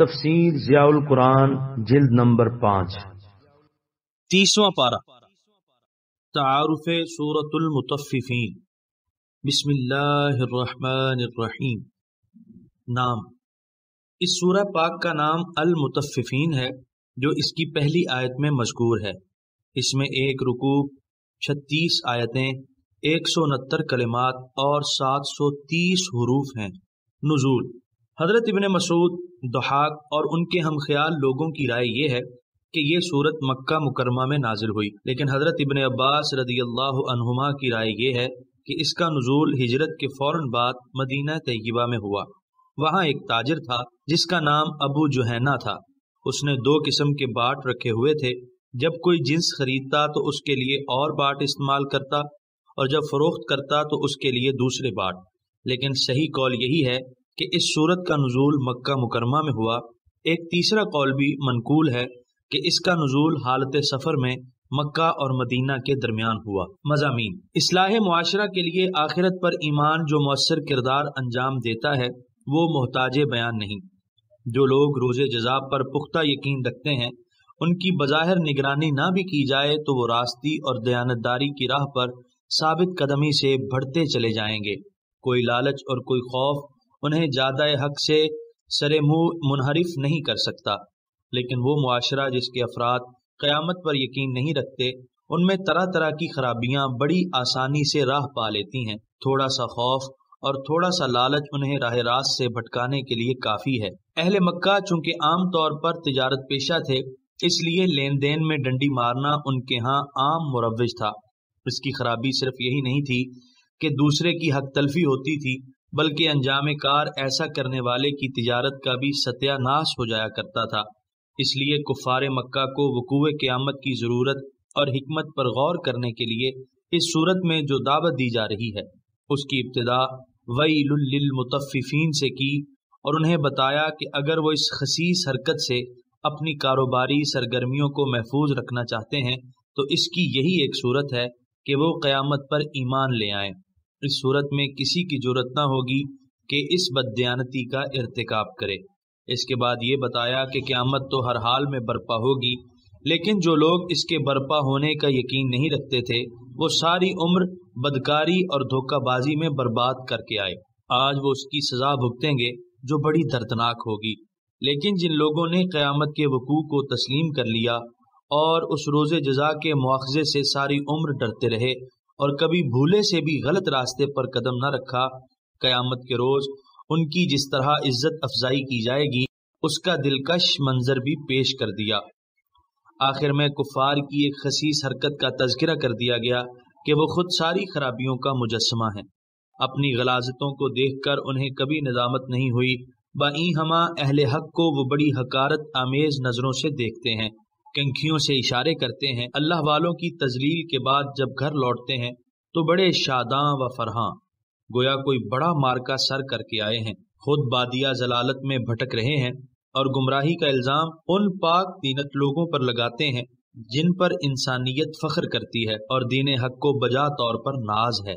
تفسیر ضیاء القرآن جلد نمبر 5 30واں پارہ تعارف سورۃ المطففین۔ بسم اللہ الرحمن الرحیم۔ نام، اس سورہ پاک کا نام المطففین ہے جو اس کی پہلی آیت میں مذکور ہے۔ اس میں 1 رکوع، 36 آیتیں، 169 کلمات اور 730 حروف ہیں۔ نزول، حضرت ابن مسعود، ضحاک اور ان کے ہم خیال لوگوں کی رائے یہ ہے کہ یہ سورت مکہ مکرمہ میں نازل ہوئی، لیکن حضرت ابن عباس رضی اللہ عنہما کی رائے یہ ہے کہ اس کا نزول ہجرت کے فوراً بعد مدینہ طیبہ میں ہوا۔ وہاں ایک تاجر تھا جس کا نام ابو جہینہ تھا۔ اس نے 2 قسم کے باٹ رکھے ہوئے تھے، جب کوئی جنس خریدتا تو اس کے لیے اور باٹ استعمال کرتا، اور جب فروخت کرتا تو اس کے لیے دوسرے باٹ۔ لیکن صحیح قول یہی ہے کہ اس سورت کا نزول مکہ مکرمہ میں ہوا۔ ایک تیسرا قول بھی منقول ہے کہ اس کا نزول حالت سفر میں مکہ اور مدینہ کے درمیان ہوا۔ مضامین، اصلاح معاشرہ کے لیے آخرت پر ایمان جو مؤثر کردار انجام دیتا ہے وہ محتاج بیان نہیں۔ جو لوگ روز جزا پر پختہ یقین رکھتے ہیں، ان کی بظاہر نگرانی نہ بھی کی جائے تو وہ راستی اور دیانتداری کی راہ پر ثابت قدمی سے بڑھتے چلے جائیں گے۔ کوئی لالچ اور کوئی خوف انہیں جادہ حق سے سر منہ منحرف نہیں کر سکتا، لیکن وہ معاشرہ جس کے افراد قیامت پر یقین نہیں رکھتے، ان میں طرح طرح کی خرابیاں بڑی آسانی سے راہ پا لیتی ہیں۔ تھوڑا سا خوف اور تھوڑا سا لالچ انہیں راہ راست سے بھٹکانے کے لیے کافی ہے۔ اہل مکہ چونکہ عام طور پر تجارت پیشہ تھے، اس لیے لین دین میں ڈنڈی مارنا ان کے ہاں عام مروج تھا۔ اس کی خرابی صرف یہی نہیں تھی کہ دوسرے کی حق تلفی ہوتی تھی، بلکہ انجام کار ایسا کرنے والے کی تجارت کا بھی ستیہ ناش ہو جایا کرتا تھا۔ اس لیے کفار مکہ کو وقوع قیامت کی ضرورت اور حکمت پر غور کرنے کے لیے اس صورت میں جو دعوت دی جا رہی ہے، اس کی ابتدا ویل للمطففین سے کی اور انہیں بتایا کہ اگر وہ اس خسیس حرکت سے اپنی کاروباری سرگرمیوں کو محفوظ رکھنا چاہتے ہیں تو اس کی یہی ایک صورت ہے کہ وہ قیامت پر ایمان لے آئیں۔ اس صورت میں کسی کی جرأت نہ ہوگی کہ اس بددیانتی کا ارتکاب کرے۔ اس کے بعد یہ بتایا کہ قیامت تو ہر حال میں برپا ہوگی، لیکن جو لوگ اس کے برپا ہونے کا یقین نہیں رکھتے تھے وہ ساری عمر بدکاری اور دھوکہ بازی میں برباد کر کے آئے۔ آج وہ اس کی سزا بھگتیں گے جو بڑی دردناک ہوگی۔ لیکن جن لوگوں نے قیامت کے وقوع کو تسلیم کر لیا اور اس روز جزا کے مواخذے سے ساری عمر ڈرتے رہے اور کبھی بھولے سے بھی غلط راستے پر قدم نہ رکھا، قیامت کے روز ان کی جس طرح عزت افزائی کی جائے گی اس کا دلکش منظر بھی پیش کر دیا۔ آخر میں کفار کی ایک خسیس حرکت کا تذکرہ کر دیا گیا کہ وہ خود ساری خرابیوں کا مجسمہ ہیں۔ اپنی غلاظتوں کو دیکھ کر انہیں کبھی ندامت نہیں ہوئی، بایں ہمہ اہل حق کو وہ بڑی حقارت آمیز نظروں سے دیکھتے ہیں، کنکھیوں سے اشارے کرتے ہیں۔ اللہ والوں کی تذلیل کے بعد جب گھر لوٹتے ہیں تو بڑے شاداں و فرحاں، گویا کوئی بڑا مارکا سر کر کے آئے ہیں۔ خود بادیہ ضلالت میں بھٹک رہے ہیں اور گمراہی کا الزام ان پاک دینت لوگوں پر لگاتے ہیں جن پر انسانیت فخر کرتی ہے اور دین حق کو بجا طور پر ناز ہے۔